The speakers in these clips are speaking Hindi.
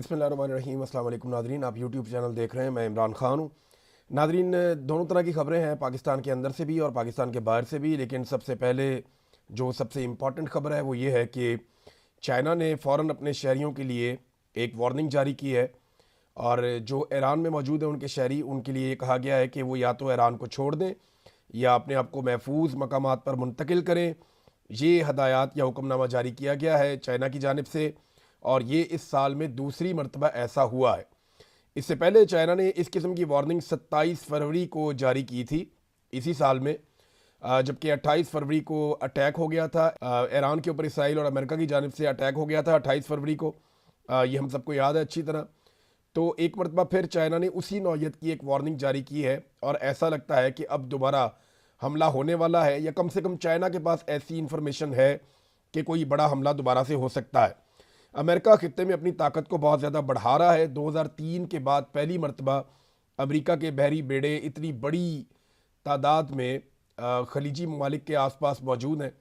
बिस्मिल्लाहिर्रहमानिर्रहीम। अस्सलाम वालेकुम नादरीन, आप यूट्यूब चैनल देख रहे हैं। मैं इमरान ख़ान हूँ। नादरीन, दोनों तरह की ख़बरें हैं, पाकिस्तान के अंदर से भी और पाकिस्तान के बाहर से भी। लेकिन सबसे पहले जो सबसे इम्पॉर्टेंट ख़बर है वो ये है कि चाइना ने फ़ौरन अपने शहरियों के लिए एक वार्निंग जारी की है। और जो ईरान में मौजूद है उनके शहरी, उनके लिए ये कहा गया है कि वो या तो ईरान को छोड़ दें या अपने आप को महफूज मकामात पर मुंतकिल करें। ये हदायत या हुक्मनामा जारी किया गया है चाइना की जानिब से, और ये इस साल में दूसरी मरतबा ऐसा हुआ है। इससे पहले चाइना ने इस किस्म की वार्निंग 27 फरवरी को जारी की थी इसी साल में, जबकि 28 फरवरी को अटैक हो गया था ईरान के ऊपर। इसराइल और अमेरिका की जानिब से अटैक हो गया था 28 फरवरी को। ये हम सबको याद है अच्छी तरह। तो एक मरतबा फिर चाइना ने उसी नौयत की एक वार्निंग जारी की है, और ऐसा लगता है कि अब दोबारा हमला होने वाला है, या कम से कम चाइना के पास ऐसी इंफॉर्मेशन है कि कोई बड़ा हमला दोबारा से हो सकता है। अमेरिका खित्ते में अपनी ताकत को बहुत ज़्यादा बढ़ा रहा है। 2003 के बाद पहली मरतबा अमेरिका के बहरी बेड़े इतनी बड़ी तादाद में खलीजी ममालिक के आसपास मौजूद हैं।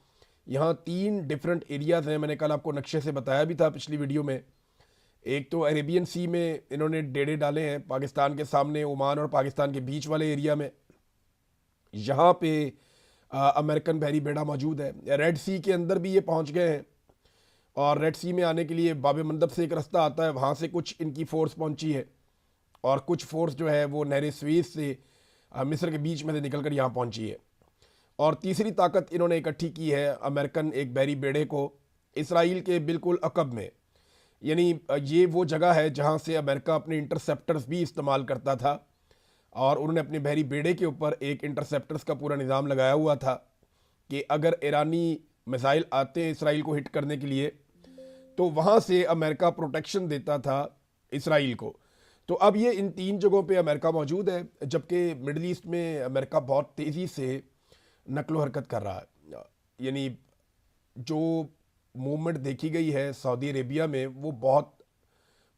यहाँ 3 डिफरेंट एरियाज़ हैं। मैंने कल आपको नक्शे से बताया भी था पिछली वीडियो में। एक तो अरेबियन सी में इन्होंने डेरे डाले हैं, पाकिस्तान के सामने ओमान और पाकिस्तान के बीच वाले एरिया में। यहाँ पे अमेरिकन बहरी बेड़ा मौजूद है। रेड सी के अंदर भी ये पहुँच गए हैं, और रेड सी में आने के लिए बाब मंदब से एक रास्ता आता है, वहाँ से कुछ इनकी फ़ोर्स पहुँची है, और कुछ फ़ोर्स जो है वो नहर स्वेज़ से मिस्र के बीच में से निकल कर यहाँ पहुँची है। और तीसरी ताकत इन्होंने इकट्ठी की है अमेरिकन एक बहरी बेड़े को इसराइल के बिल्कुल अकब में। यानी ये वो जगह है जहाँ से अमेरिका अपने इंटरसेप्टर्स भी इस्तेमाल करता था, और उन्होंने अपने बहरी बेड़े के ऊपर एक इंटरसेप्टर्स का पूरा निज़ाम लगाया हुआ था कि अगर ईरानी मिसाइल आते हैं इसराइल को हिट करने के लिए, तो वहाँ से अमेरिका प्रोटेक्शन देता था इसराइल को। तो अब ये इन 3 जगहों पे अमेरिका मौजूद है, जबकि मिडल ईस्ट में अमेरिका बहुत तेज़ी से नकलो हरकत कर रहा है। यानी जो मूवमेंट देखी गई है सऊदी अरेबिया में वो बहुत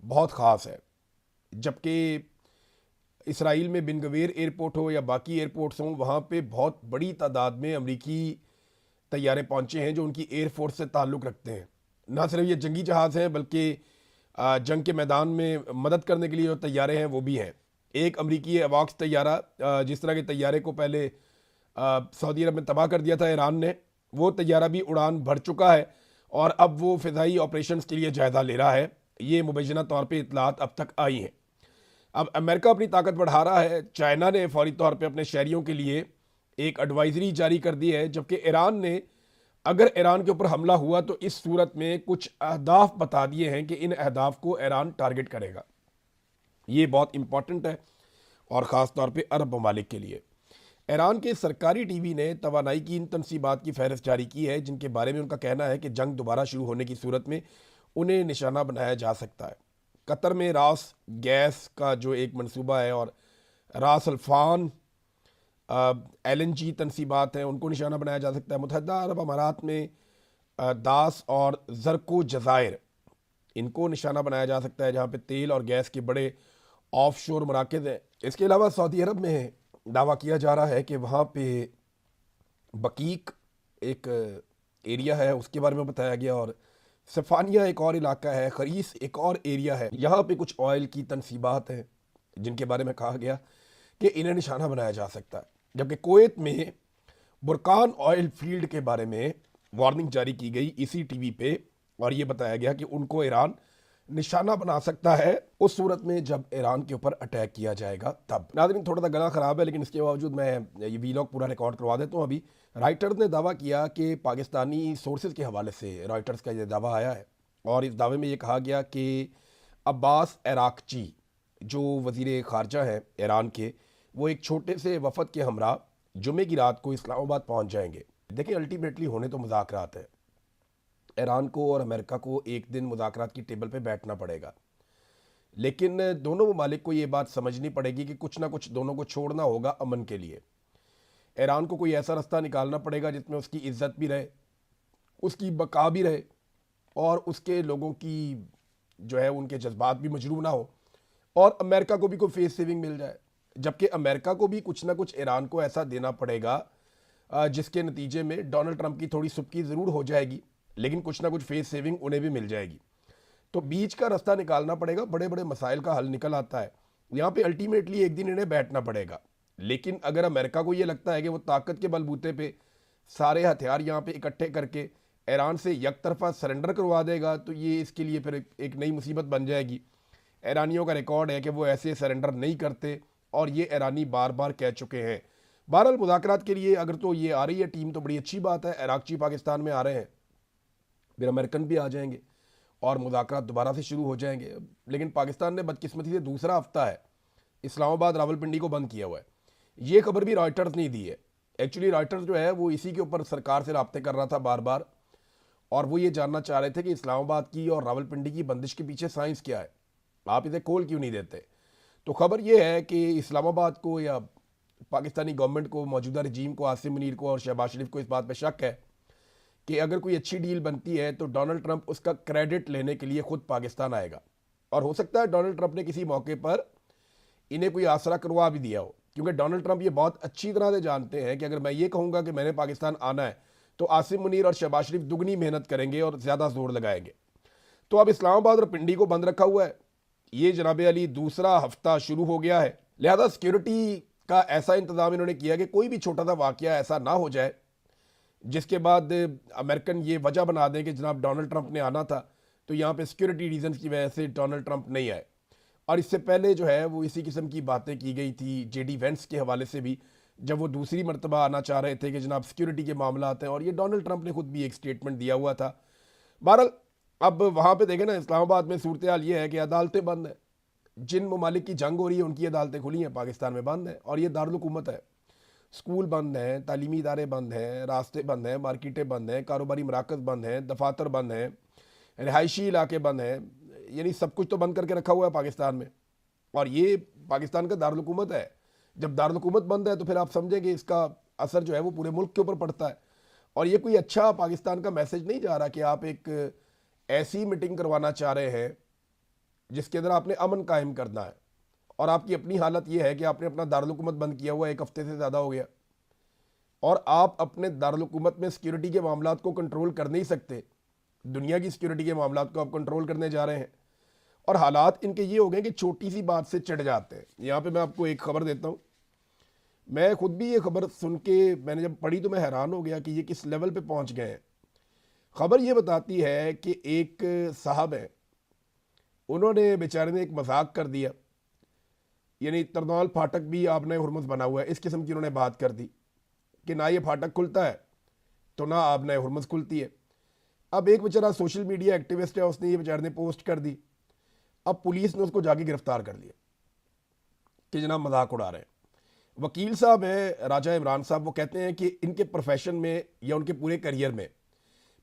बहुत ख़ास है। जबकि इसराइल में बिन गवेर एयरपोर्ट हो या बाकी एयरपोर्ट्स हों, वहाँ पे बहुत बड़ी तादाद में अमरीकी तैयारे पहुँचे हैं जो उनकी एयरफोर्स से ताल्लुक़ रखते हैं। ना सिर्फ ये जंगी जहाज़ हैं, बल्कि जंग के मैदान में मदद करने के लिए जो तैयारे हैं वो भी हैं। एक अमरीकी अवाक्स तैयारा, जिस तरह के तैयारे को पहले सऊदी अरब में तबाह कर दिया था ईरान ने, वो तैयारा भी उड़ान भर चुका है, और अब वो फ़िज़ाई ऑपरेशंस के लिए जायज़ा ले रहा है। ये मुबैना तौर पे इतलात अब तक आई हैं। अब अमेरिका अपनी ताकत बढ़ा रहा है। चाइना ने फौरी तौर पे अपने शहरियों के लिए एक एडवाइजरी जारी कर दी है, जबकि ईरान ने अगर ईरान के ऊपर हमला हुआ तो इस सूरत में कुछ अहदाफ बता दिए हैं कि इन अहदाफ को ईरान टारगेट करेगा। ये बहुत इंपॉर्टेंट है, और ख़ास तौर पे अरब ममालिक के लिए। ईरान के सरकारी टीवी ने तवानाई की इन तनसीबात की फहरिस्त जारी की है, जिनके बारे में उनका कहना है कि जंग दोबारा शुरू होने की सूरत में उन्हें निशाना बनाया जा सकता है। कतर में रास गैस का जो एक मंसूबा है, और रास अल्फान LNG तनसीबात हैं, उनको निशाना बनाया जा सकता है। मुत्तहदा अरब अमारात में दास और ज़रको जज़ायर, इनको निशाना बनाया जा सकता है, जहाँ पे तेल और गैस के बड़े ऑफ शोर मराकज़ हैं। इसके अलावा सऊदी अरब में दावा किया जा रहा है कि वहाँ पे बकीक एक एरिया है, उसके बारे में बताया गया, और सफ़ानिया एक और इलाका है, खरीस एक और एरिया है। यहाँ पे कुछ ऑयल की तनसीबात हैं जिनके बारे में कहा गया कि इन्हें निशाना बनाया जा सकता है। जबकि कुवैत में बुरकान ऑयल फील्ड के बारे में वार्निंग जारी की गई इसी टीवी पे, और ये बताया गया कि उनको ईरान निशाना बना सकता है उस सूरत में जब ईरान के ऊपर अटैक किया जाएगा तब। नाज़रीन, थोड़ा सा गला ख़राब है, लेकिन इसके बावजूद मैं ये वीलॉग पूरा रिकॉर्ड करवा देता हूँ। अभी राइटर्स ने दावा किया कि पाकिस्तानी सोर्सेज के हवाले से रॉयटर्स का ये दावा आया है, और इस दावे में ये कहा गया कि अब्बास अराक्ची जो वज़ीर ख़ारजा हैं ईरान के, वो एक छोटे से वफ़द के हमरा जुमे की रात को इस्लामाबाद पहुँच जाएंगे। देखिए, अल्टीमेटली होने तो मुज़ाकरात है। ईरान को और अमेरिका को एक दिन मुज़ाकरात की टेबल पे बैठना पड़ेगा, लेकिन दोनों ममालिक को ये बात समझनी पड़ेगी कि कुछ ना कुछ दोनों को छोड़ना होगा अमन के लिए। ईरान को कोई ऐसा रास्ता निकालना पड़ेगा जिसमें उसकी इज्जत भी रहे, उसकी बका भी रहे, और उसके लोगों की जो है उनके जज्बात भी मजरूह ना हो, और अमेरिका को भी कोई फेस सेविंग मिल जाए। जबकि अमेरिका को भी कुछ ना कुछ ईरान को ऐसा देना पड़ेगा जिसके नतीजे में डोनाल्ड ट्रंप की थोड़ी सुबकी ज़रूर हो जाएगी, लेकिन कुछ ना कुछ फेस सेविंग उन्हें भी मिल जाएगी। तो बीच का रास्ता निकालना पड़ेगा, बड़े बड़े मसाइल का हल निकल आता है। यहाँ पे अल्टीमेटली एक दिन इन्हें बैठना पड़ेगा। लेकिन अगर अमेरिका को ये लगता है कि वो ताकत के बलबूते पे सारे हथियार यहाँ पे इकट्ठे करके ईरान से एक तरफा सरेंडर करवा देगा, तो ये इसके लिए फिर एक नई मुसीबत बन जाएगी। ईरानियों का रिकॉर्ड है कि वो ऐसे सरेंडर नहीं करते और ये ईरानी बार बार कह चुके हैं। बहरहाल मुज़ाकरात के लिए अगर तो ये आ रही है टीम तो बड़ी अच्छी बात है। इराक़ची पाकिस्तान में आ रहे हैं, फिर अमेरिकन भी आ जाएंगे और मुज़ाकरात दोबारा से शुरू हो जाएंगे। लेकिन पाकिस्तान ने बदकिस्मती से दूसरा हफ्ता है इस्लामाबाद रावलपिंडी को बंद किया हुआ है। ये खबर भी रॉयटर्स ने दी है। एक्चुअली रॉयटर्स जो है वो इसी के ऊपर सरकार से रब्ते कर रहा था बार बार, और वो ये जानना चाह रहे थे कि इस्लामाबाद की और रावलपिंडी की बंदिश के पीछे साइंस क्या है, आप इसे खोल क्यों नहीं देते। तो खबर ये है कि इस्लामाबाद को या पाकिस्तानी गवर्नमेंट को, मौजूदा रजीम को, आसिम मुनीर को और शहबाज शरीफ को इस बात पर शक है कि अगर कोई अच्छी डील बनती है तो डोनाल्ड ट्रंप उसका क्रेडिट लेने के लिए खुद पाकिस्तान आएगा। और हो सकता है डोनाल्ड ट्रंप ने किसी मौके पर इन्हें कोई आसरा करवा भी दिया हो, क्योंकि डोनाल्ड ट्रंप ये बहुत अच्छी तरह से जानते हैं कि अगर मैं ये कहूँगा कि मैंने पाकिस्तान आना है तो आसिम मुनीर और शहबाज शरीफ दुगनी मेहनत करेंगे और ज़्यादा जोर लगाएंगे। तो अब इस्लामाबाद और पिंडी को बंद रखा हुआ है। ये जनाब अली दूसरा हफ्ता शुरू हो गया है, लिहाजा सिक्योरिटी का ऐसा इंतजाम इन्होंने किया कि कोई भी छोटा सा वाकया ऐसा ना हो जाए जिसके बाद अमेरिकन ये वजह बना दें कि जनाब डोनाल्ड ट्रंप ने आना था तो यहाँ पे सिक्योरिटी रीजन की वजह से डोनाल्ड ट्रंप नहीं आए। और इससे पहले जो है वो इसी किस्म की बातें की गई थी जेडी वेंस के हवाले से भी, जब वो दूसरी मरतबा आना चाह रहे थे कि जनाब सिक्योरिटी के मामला आते हैं, और ये डोनाल्ड ट्रंप ने खुद भी एक स्टेटमेंट दिया हुआ था। बहरहाल अब वहाँ पे देखें ना, इस्लामाबाद में सूरत हाल ये है कि अदालतें बंद हैं। जिन ममालिक की जंग हो रही है उनकी अदालतें खुली हैं, पाकिस्तान में बंद है। और ये दारुल हुकूमत है। स्कूल बंद हैं, तालीमी इदारे बंद हैं, रास्ते बंद हैं, मार्केटें बंद हैं, कारोबारी मराकज़ बंद हैं, दफातर बंद हैं, रिहायशी इलाके बंद हैं, यानी सब कुछ तो बंद करके रखा हुआ है पाकिस्तान में। और ये पाकिस्तान का दारुल हुकूमत है। जब दारुल हुकूमत बंद है तो फिर आप समझेंगे इसका असर जो है वो पूरे मुल्क के ऊपर पड़ता है। और ये कोई अच्छा पाकिस्तान का मैसेज नहीं जा रहा कि आप एक ऐसी मीटिंग करवाना चाह रहे हैं जिसके अंदर आपने अमन कायम करना है, और आपकी अपनी हालत यह है कि आपने अपना दारुल हुकूमत बंद किया हुआ 1 हफ्ते से ज़्यादा हो गया, और आप अपने दारुल हुकूमत में सिक्योरिटी के मामलात को कंट्रोल कर नहीं सकते। दुनिया की सिक्योरिटी के मामलात को आप कंट्रोल करने जा रहे हैं, और हालात इनके ये हो गए कि छोटी सी बात से चिढ़ जाते हैं। यहाँ पे मैं आपको एक खबर देता हूँ। मैं खुद भी ये खबर सुन के मैंने जब पढ़ी तो मैं हैरान हो गया कि ये किस लेवल पे पहुँच गए हैं। खबर ये बताती है कि एक साहब है, उन्होंने बेचारे ने एक मजाक कर दिया, यानी तरनौल फाटक भी आपने हुरमुज़ बना हुआ है, इस किस्म की उन्होंने बात कर दी कि ना ये फाटक खुलता है तो ना आपने हुरमुज़ खुलती है। अब एक बेचारा सोशल मीडिया एक्टिविस्ट है, उसने ये बेचारे ने पोस्ट कर दी। अब पुलिस ने उसको जाके गिरफ्तार कर लिया कि जनाब मजाक उड़ा रहे हैं। वकील साहब हैं राजा इमरान साहब, वो कहते हैं कि इनके प्रोफेशन में या उनके पूरे करियर में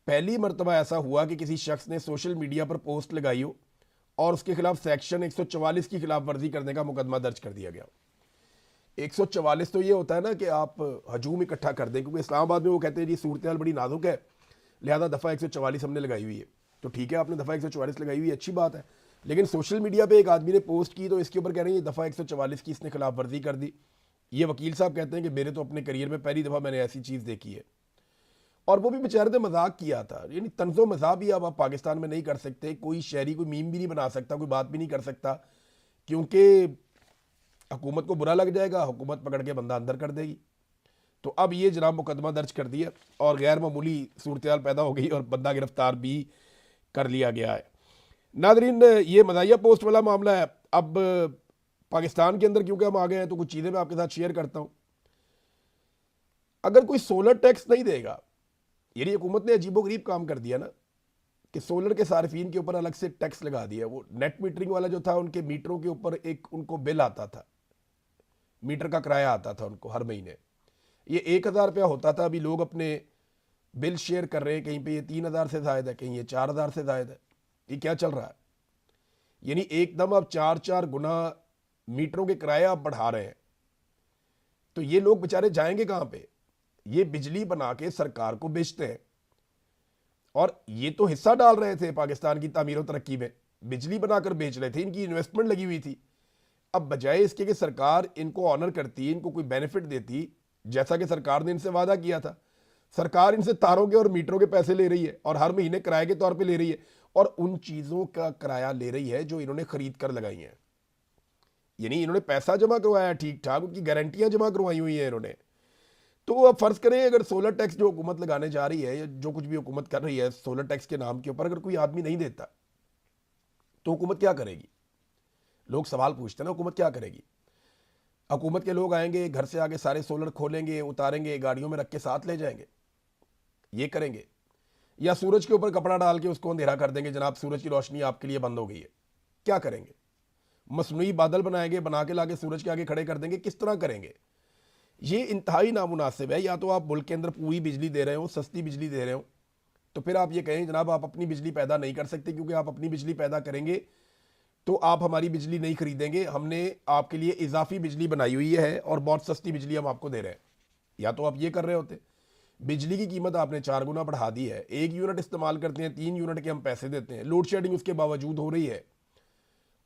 पहली मरतबा ऐसा हुआ कि किसी शख्स ने सोशल मीडिया पर पोस्ट लगाई हो और उसके खिलाफ सेक्शन 144 की खिलाफ वर्जी करने का मुकदमा दर्ज कर दिया गया। 144 तो ये होता है ना कि आप हजूम इकट्ठा कर दें, क्योंकि इस्लामाबाद में वो कहते हैं जी सूरत हाल बड़ी नाजुक है, लिहाजा दफ़ा 144 हमने लगाई हुई है। तो ठीक है, आपने दफ़ा 144 लगाई हुई है, अच्छी बात है। लेकिन सोशल मीडिया पे एक आदमी ने पोस्ट की तो इसके ऊपर कह रहे हैं ये दफ़ा 144 की इसने खिलाफ वर्जी कर दी। ये वकील साहब कहते हैं कि मेरे तो अपने करियर में पहली दफ़ा मैंने ऐसी चीज़ देखी है, और वो भी बेचारे ने मजाक किया था। यानी तंज़ो मज़ाक भी अब आप पाकिस्तान में नहीं कर सकते, कोई शहरी कोई मीम भी नहीं बना सकता, कोई बात भी नहीं कर सकता, क्योंकि हुकूमत को बुरा लग जाएगा, हुकूमत पकड़ के बंदा अंदर कर देगी। तो अब ये जनाब मुकदमा दर्ज कर दिया और गैर मामूली सूरत हाल पैदा हो गई और बंदा गिरफ्तार भी कर लिया गया है। नादरीन, ये मज़ाहिया पोस्ट वाला मामला है। अब पाकिस्तान के अंदर क्योंकि हम आ गए हैं तो कुछ चीज़ें मैं आपके साथ शेयर करता हूँ। अगर कोई सोलर टैक्स नहीं देगा, यानी हुकूमत ने अजीबोगरीब काम कर दिया ना कि सोलर के सार्फिन के ऊपर अलग से टैक्स लगा दिया। वो नेट मीटरिंग वाला जो था, उनके मीटरों के ऊपर एक उनको बिल आता था, मीटर का किराया आता था उनको हर महीने। ये 1000 रुपया होता था, अभी लोग अपने बिल शेयर कर रहे हैं, कहीं पे ये 3000 से ज़ायद है, कहीं ये 4000 से ज़ायद है। ये क्या चल रहा है? यानी एकदम अब 4-4 गुना मीटरों के किराए आप बढ़ा रहे हैं। तो ये लोग बेचारे जाएंगे कहाँ पे? ये बिजली बना के सरकार को बेचते हैं, और ये तो हिस्सा डाल रहे थे पाकिस्तान की तामीर और तरक्की में, बिजली बनाकर बेच रहे थे, इनकी इन्वेस्टमेंट लगी हुई थी। अब बजाय इसके कि सरकार इनको ऑनर करती, इनको कोई बेनिफिट देती, जैसा कि सरकार ने इनसे वादा किया था, सरकार इनसे तारों के और मीटरों के पैसे ले रही है और हर महीने किराए के तौर पे ले रही है, और उन चीज़ों का किराया ले रही है जो इन्होंने खरीद कर लगाई हैं। यानी इन्होंने पैसा जमा करवाया ठीक ठाक, उनकी गारंटियां जमा करवाई हुई हैं इन्होंने। तो अब फर्ज करें अगर सोलर टैक्स जो हुकूमत लगाने जा रही है या जो कुछ भी हुकूमत कर रही है सोलर टैक्स के नाम के ऊपर, अगर कोई आदमी नहीं देता तो हुकूमत क्या करेगी? लोग सवाल पूछते हैं ना, हुकूमत क्या करेगी? हुकूमत के लोग आएंगे, घर से आगे सारे सोलर खोलेंगे, उतारेंगे, गाड़ियों में रख के साथ ले जाएंगे, ये करेंगे? या सूरज के ऊपर कपड़ा डाल के उसको अंधेरा कर देंगे, जनाब सूरज की रोशनी आपके लिए बंद हो गई है, क्या करेंगे? मसनूई बादल बनाएंगे, बना के लाके सूरज के आगे खड़े कर देंगे, किस तरह करेंगे? ये इंतहाई नामुनासिब है। या तो आप मुल्क के अंदर पूरी बिजली दे रहे हो, सस्ती बिजली दे रहे हो, तो फिर आप ये कहें जनाब आप अपनी बिजली पैदा नहीं कर सकते, क्योंकि आप अपनी बिजली पैदा करेंगे तो आप हमारी बिजली नहीं खरीदेंगे, हमने आपके लिए इजाफी बिजली बनाई हुई है और बहुत सस्ती बिजली हम आपको दे रहे हैं। या तो आप ये कर रहे होते। बिजली की कीमत आपने 4 गुना बढ़ा दी है, 1 यूनिट इस्तेमाल करते हैं 3 यूनिट के हम पैसे देते हैं, लोड शेडिंग उसके बावजूद हो रही है,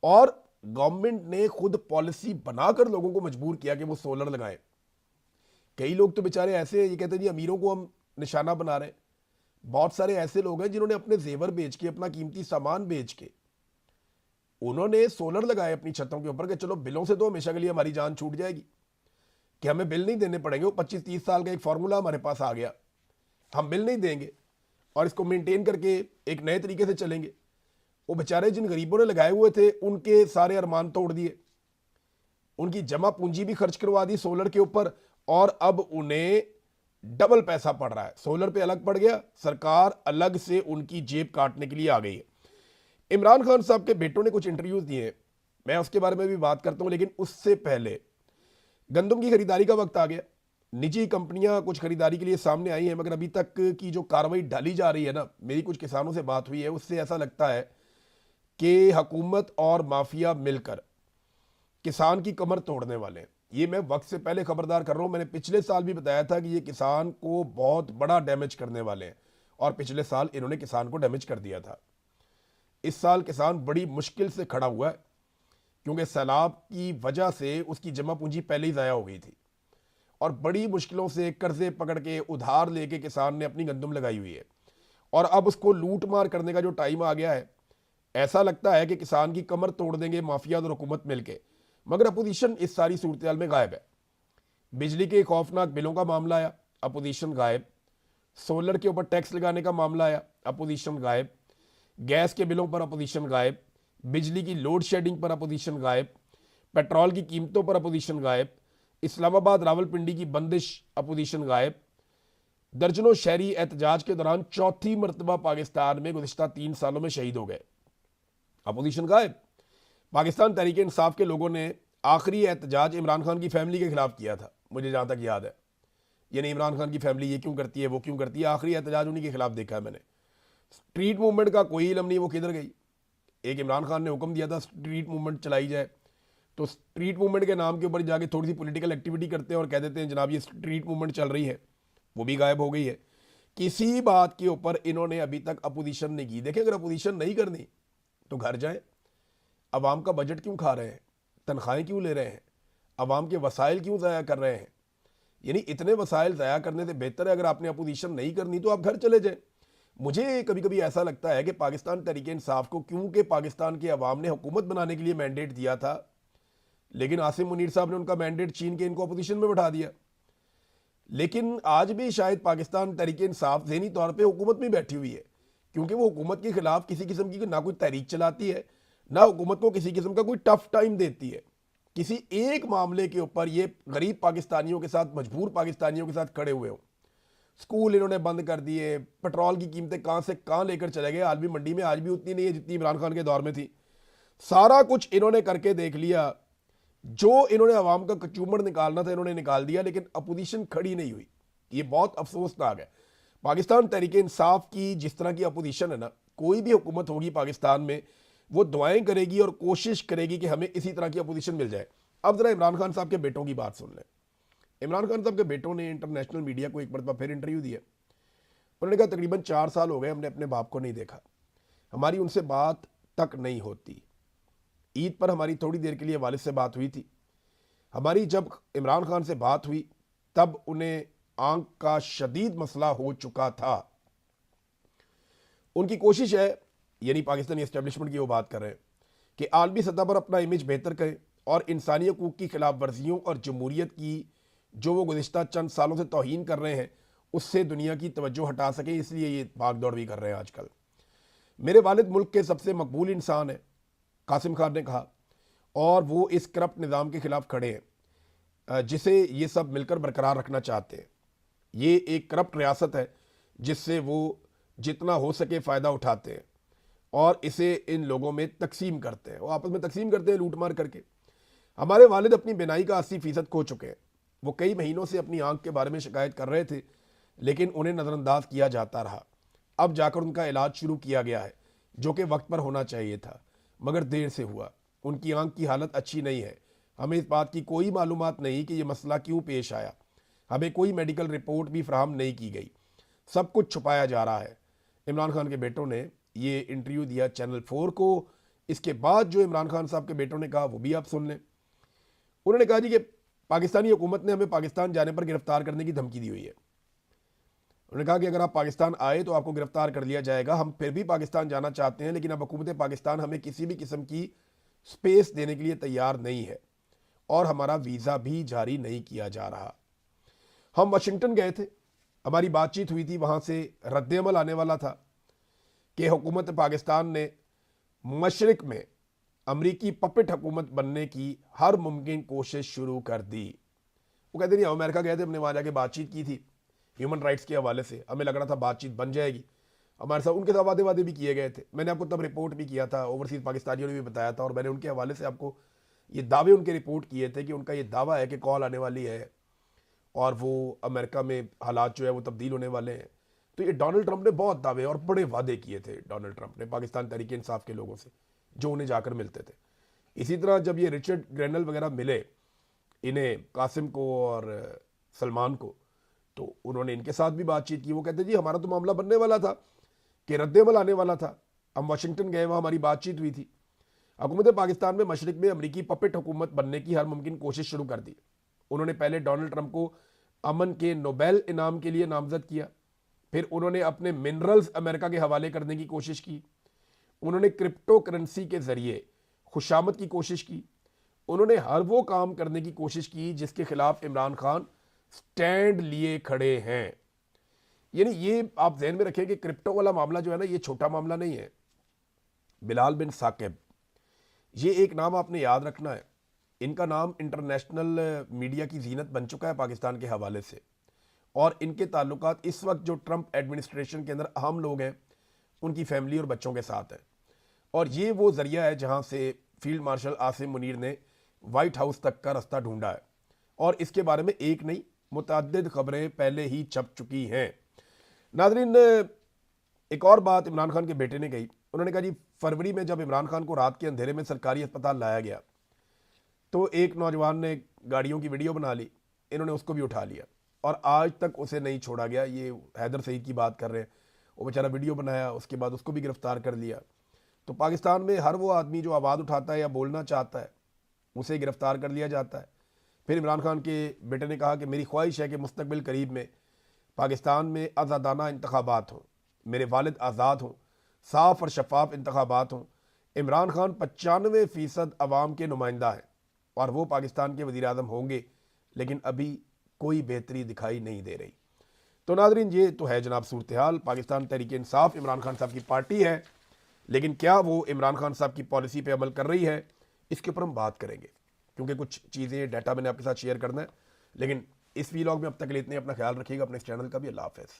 और गवर्नमेंट ने खुद पॉलिसी बनाकर लोगों को मजबूर किया कि वो सोलर लगाएं। कई लोग तो बेचारे ऐसे हैं, ये कहते हैं जी अमीरों को हम निशाना बना रहे हैं। बहुत सारे ऐसे लोग हैं जिन्होंने अपने जेवर बेच के, अपना कीमती सामान बेच के, उन्होंने सोलर लगाए अपनी छतों के ऊपर कि चलो बिलों से तो हमेशा के लिए हमारी जान छूट जाएगी, कि हमें बिल नहीं देने पड़ेंगे। वो 25-30 साल का एक फार्मूला हमारे पास आ गया, हम बिल नहीं देंगे और इसको मेंटेन करके एक नए तरीके से चलेंगे। वो बेचारे जिन गरीबों ने लगाए हुए थे उनके सारे अरमान तोड़ दिए, उनकी जमा पूंजी भी खर्च करवा दी सोलर के ऊपर, और अब उन्हें डबल पैसा पड़ रहा है। सोलर पे अलग पड़ गया, सरकार अलग से उनकी जेब काटने के लिए आ गई है। इमरान खान साहब के बेटों ने कुछ इंटरव्यूज दिए, मैं उसके बारे में भी बात करता हूं, लेकिन उससे पहले गंदम की खरीदारी का वक्त आ गया। निजी कंपनियां कुछ खरीदारी के लिए सामने आई हैं, मगर अभी तक की जो कार्रवाई डाली जा रही है ना, मेरी कुछ किसानों से बात हुई है, उससे ऐसा लगता है कि हुकूमत और माफिया मिलकर किसान की कमर तोड़ने वाले हैं। ये मैं वक्त से पहले खबरदार कर रहा हूं, मैंने पिछले साल भी बताया था कि ये किसान को बहुत बड़ा डैमेज करने वाले हैं, और पिछले साल इन्होंने किसान को डैमेज कर दिया था। इस साल किसान बड़ी मुश्किल से खड़ा हुआ है, क्योंकि सैलाब की वजह से उसकी जमा पूंजी पहले ही ज़ाया हो गई थी, और बड़ी मुश्किलों से कर्जे पकड़ के उधार लेके किसान ने अपनी गंदम लगाई हुई है, और अब उसको लूट मार करने का जो टाइम आ गया है, ऐसा लगता है कि किसान की कमर तोड़ देंगे माफिया और हुकूमत मिलके। मगर अपोजिशन इस सारी सूरत में गायब है। बिजली के खौफनाक बिलों का मामला आया, अपोजिशन गायब। सोलर के ऊपर टैक्स लगाने का मामला आया, अपोजिशन गायब। गैस के बिलों पर अपोजिशन गायब, बिजली की लोड शेडिंग पर अपोजिशन गायब, पेट्रोल की कीमतों पर अपोजिशन गायब, इस्लामाबाद रावलपिंडी की बंदिश अपोजिशन गायब। दर्जनों शहरी एहतजाज के दौरान चौथी मरतबा पाकिस्तान में गुज़िश्ता 3 सालों में शहीद हो गए, अपोजिशन गायब। पाकिस्तान तहरीक इंसाफ के लोगों ने आखिरी एहतजाज इमरान खान की फैमिली के खिलाफ किया था, मुझे जहां तक याद है। यानी इमरान खान की फैमिली ये क्यों करती है, वो क्यों करती है, आखिरी एहतजाज उन्हीं के खिलाफ देखा है मैंने। स्ट्रीट मूवमेंट का कोई इलम नहीं वो किधर गई। एक इमरान खान ने हुक्म दिया था स्ट्रीट मूवमेंट चलाई जाए, तो स्ट्रीट मूवमेंट के नाम के ऊपर जाके थोड़ी सी पॉलिटिकल एक्टिविटी करते हैं और कह देते हैं जनाब ये स्ट्रीट मूवमेंट चल रही है, वो भी गायब हो गई है। किसी बात के ऊपर इन्होंने अभी तक अपोजिशन नहीं की। देखें, अगर अपोजिशन नहीं करनी तो घर जाए। अवाम का बजट क्यों खा रहे हैं, तनख्वाहें क्यों ले रहे हैं, अवाम के वसाइल क्यों ज़ाया कर रहे हैं? यानी इतने वसाइल ज़ाया करने से बेहतर है अगर आपने अपोजिशन नहीं करनी तो आप घर चले जाएं। मुझे कभी कभी ऐसा लगता है कि पाकिस्तान तहरीक इंसाफ को, क्योंकि पाकिस्तान के अवाम ने हुकूमत बनाने के लिए मैंडेट दिया था, लेकिन आसिम मुनीर साहब ने उनका मैंडेट छीन के इनको अपोजिशन में बैठा दिया। लेकिन आज भी शायद पाकिस्तान तहरीक इंसाफ ज़हनी तौर पर हुकूमत में बैठी हुई है, क्योंकि वो हुकूमत के खिलाफ किसी किस्म की ना कोई तहरीक चलाती है, ना हुकूमत को किसी किस्म का कोई टफ टाइम देती है। किसी एक मामले के ऊपर ये गरीब पाकिस्तानियों के साथ, मजबूर पाकिस्तानियों के साथ खड़े हुए हो। स्कूल इन्होंने बंद कर दिए, पेट्रोल की कीमतें कहां से कहां लेकर चले गए। आलमी मंडी में आज भी उतनी नहीं है जितनी इमरान खान के दौर में थी। सारा कुछ इन्होंने करके देख लिया, जो इन्होंने अवाम का कचूमर निकालना था इन्होंने निकाल दिया, लेकिन अपोजिशन खड़ी नहीं हुई। ये बहुत अफसोसनाक है। पाकिस्तान तहरीक इंसाफ की जिस तरह की अपोजिशन है ना, कोई भी हुकूमत होगी पाकिस्तान में वो दुआएं करेगी और कोशिश करेगी कि हमें इसी तरह की अपोजिशन मिल जाए। अब जरा इमरान खान साहब के बेटों की बात सुन लें। इमरान खान साहब के बेटों ने इंटरनेशनल मीडिया को एक मरतबा फिर इंटरव्यू दिया। उन्होंने कहा तकरीबन 4 साल हो गए हमने अपने बाप को नहीं देखा, हमारी उनसे बात तक नहीं होती। ईद पर हमारी थोड़ी देर के लिए वालिद से बात हुई थी। हमारी जब इमरान खान से बात हुई तब उन्हें आंख का शदीद मसला हो चुका था। उनकी कोशिश है यानी पाकिस्तानी एस्टेब्लिशमेंट की वो बात कर रहे हैं कि आलमी सतह पर अपना इमेज बेहतर करें और इंसानी हकूक़ की खिलाफ वर्जियों और जमहूरियत की जो वो गुज़िश्ता चंद सालों से तौहीन कर रहे हैं उससे दुनिया की तवज्जो हटा सकें, इसलिए ये भाग दौड़ भी कर रहे हैं आजकल। मेरे वालिद मुल्क के सबसे मकबूल इंसान हैं, कासिम खान ने कहा, और वो इस करप्ट निज़ाम के ख़िलाफ़ खड़े हैं जिसे ये सब मिलकर बरकरार रखना चाहते हैं। ये एक करप्ट रियासत है जिससे वो जितना हो सके फ़ायदा उठाते हैं और इसे इन लोगों में तकसीम करते हैं, वो आपस में तकसीम करते हैं लूट मार करके। हमारे वालिद अपनी बिनाई का 80% खो चुके हैं। वो कई महीनों से अपनी आंख के बारे में शिकायत कर रहे थे, लेकिन उन्हें नज़रअंदाज किया जाता रहा। अब जाकर उनका इलाज शुरू किया गया है, जो कि वक्त पर होना चाहिए था, मगर देर से हुआ। उनकी आंख की हालत अच्छी नहीं है। हमें इस बात की कोई मालूमात नहीं कि यह मसला क्यों पेश आया। हमें कोई मेडिकल रिपोर्ट भी फराहम नहीं की गई। सब कुछ छुपाया जा रहा है। इमरान खान के बेटों ने ये इंटरव्यू दिया चैनल 4 को। इसके बाद जो इमरान खान साहब के बेटों ने कहा वो भी आप सुन लें। उन्होंने कहा जी कि पाकिस्तानी हुकूमत ने हमें पाकिस्तान जाने पर गिरफ्तार करने की धमकी दी हुई है। उन्होंने कहा कि अगर आप पाकिस्तान आए तो आपको गिरफ्तार कर लिया जाएगा। हम फिर भी पाकिस्तान जाना चाहते हैं, लेकिन अब हुकूमत पाकिस्तान हमें किसी भी किस्म की स्पेस देने के लिए तैयार नहीं है और हमारा वीज़ा भी जारी नहीं किया जा रहा। हम वाशिंगटन गए थे, हमारी बातचीत हुई थी, वहाँ से रद्द-ए-अमल आने वाला था कि हुकूमत पाकिस्तान ने मशरिक में अमरीकी पपेट हुकूमत बनने की हर मुमकिन कोशिश शुरू कर दी। वो कहते नहीं, हम अमेरिका गए थे, हमने वहाँ जाके बातचीत की थी ह्यूमन राइट्स के हवाले से, हमें लग रहा था बातचीत बन जाएगी। हमारे साथ उनके साथ वादे भी किए गए थे। मैंने आपको तब रिपोर्ट भी किया था, ओवरसीज़ पाकिस्तानियों ने भी बताया था, और मैंने उनके हवाले से आपको ये दावे उनके रिपोर्ट किए थे कि उनका ये दावा है कि कॉल आने वाली है और वो अमेरिका में हालात जो है वो तब्दील होने वाले हैं। तो ये डोनाल्ड ट्रंप ने बहुत दावे और बड़े वादे किए थे डोनाल्ड ट्रंप ने पाकिस्तान तहरीक इंसाफ के लोगों से, जो उन्हें जाकर मिलते थे। इसी तरह जब ये रिचर्ड ग्रेनल वगैरह मिले इन्हें, कासिम को और सलमान को, तो उन्होंने इनके साथ भी बातचीत की। वो कहते जी हमारा तो मामला बनने वाला था कि रद्द-ए-अमल आने वाला था। हम वाशिंगटन गए, वहाँ हमारी बातचीत हुई थी। हुकूमत पाकिस्तान में मशरिक में अमरीकी पपेट हुकूमत बनने की हर मुमकिन कोशिश शुरू कर दी। उन्होंने पहले डोनाल्ड ट्रंप को अमन के नोबेल इनाम के लिए नामजद किया, फिर उन्होंने अपने मिनरल्स अमेरिका के हवाले करने की कोशिश की। उन्होंने क्रिप्टो करेंसी के जरिए खुशामद की कोशिश की। उन्होंने हर वो काम करने की कोशिश की जिसके खिलाफ इमरान खान स्टैंड लिए खड़े हैं। यानी ये आप ध्यान में रखें कि क्रिप्टो वाला मामला जो है ना, ये छोटा मामला नहीं है। बिलाल बिन साकिब, ये एक नाम आपने याद रखना है। इनका नाम इंटरनेशनल मीडिया की जीनत बन चुका है पाकिस्तान के हवाले से, और इनके ताल्लुकात इस वक्त जो ट्रंप एडमिनिस्ट्रेशन के अंदर अहम लोग हैं उनकी फैमिली और बच्चों के साथ है। और ये वो जरिया है जहां से फील्ड मार्शल आसिम मुनीर ने वाइट हाउस तक का रास्ता ढूंढा है, और इसके बारे में एक नहीं मुतअद्दिद खबरें पहले ही छप चुकी हैं। नाज़रीन, एक और बात इमरान खान के बेटे ने कही। उन्होंने कहा जी फरवरी में जब इमरान खान को रात के अंधेरे में सरकारी अस्पताल लाया गया तो एक नौजवान ने गाड़ियों की वीडियो बना ली, इन्होंने उसको भी उठा लिया और आज तक उसे नहीं छोड़ा गया। ये हैदर सईद की बात कर रहे हैं, वो बेचारा वीडियो बनाया, उसके बाद उसको भी गिरफ्तार कर लिया। तो पाकिस्तान में हर वो आदमी जो आवाज़ उठाता है या बोलना चाहता है उसे गिरफ्तार कर लिया जाता है। फिर इमरान खान के बेटे ने कहा कि मेरी ख्वाहिश है कि मुस्तकबिल करीब में पाकिस्तान में आज़ादाना इंतखाबात हों, मेरे वालिद आज़ाद हों, साफ़ और शफाफ इंतखाबात हों। इमरान खान 95% अवाम के नुमाइंदा हैं और वो पाकिस्तान के वज़ीर-ए-आज़म होंगे, लेकिन अभी कोई बेहतरी दिखाई नहीं दे रही। तो नाज़रीन, ये तो है जनाब सूरत हाल। पाकिस्तान तहरीक इंसाफ इमरान खान साहब की पार्टी है, लेकिन क्या वो इमरान खान साहब की पॉलिसी पे अमल कर रही है, इसके ऊपर हम बात करेंगे, क्योंकि कुछ चीज़ें डाटा मैंने आपके साथ शेयर करना है। लेकिन इस वीलॉग में अब तक के लिए इतने। अपना ख्याल रखिएगा, अपने इस चैनल का भी। अल्लाह हाफ़िज़।